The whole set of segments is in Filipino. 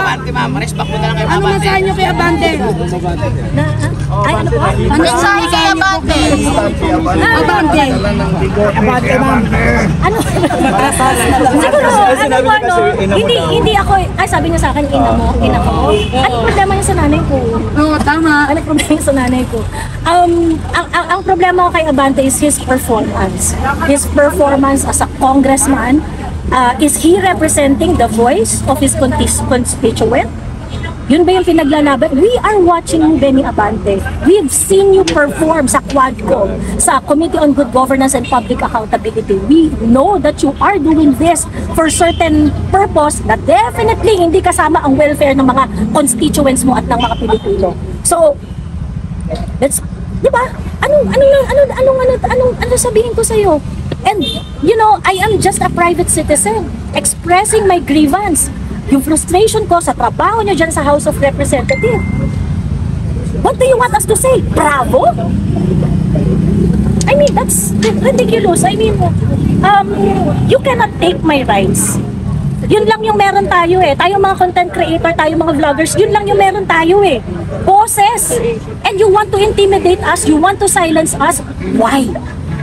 Abante, ma'am. Respect mo na lang kay Ano Abante. masahe nyo kay Abante? Ay, ano po? Mensahe kay Abante. Abante. Abante, ma'am. Ano? Siguro, hindi ako, ay sabi niya sa akin, ina ko. Ano problema niya sa nanay ko? Oo, tama. Ano problema niya sa nanay ko? Ang problema ko kay Abante is his performance. His performance as a congressman. Is he representing the voice of his constituent? Yun ba yung pinaglalaban? We are watching you, Benny Abante. We've seen you perform sa Quadcom, sa Committee on Good Governance and Public Accountability. We know that you are doing this for certain purpose na definitely hindi kasama ang welfare ng mga constituents mo at ng mga Pilipino. So, let's, di ba? Ano sabihin ko sa'yo? And, you know, I am just a private citizen expressing my grievance. Yung frustration ko sa trabaho nyo dyan sa House of Representatives. What do you want us to say? Bravo? I mean, that's ridiculous. I mean, you cannot take my rights. Yun lang yung meron tayo eh. Tayo mga content creator, tayo mga vloggers, yun lang yung meron tayo eh. Boses. And you want to intimidate us, you want to silence us. Why?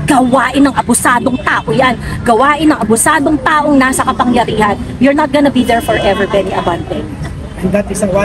Gawain ng abusadong tao yan. Gawain ng abusadong taong nasa kapangyarihan. You're not gonna be there forever, Benny Abante. And that is a one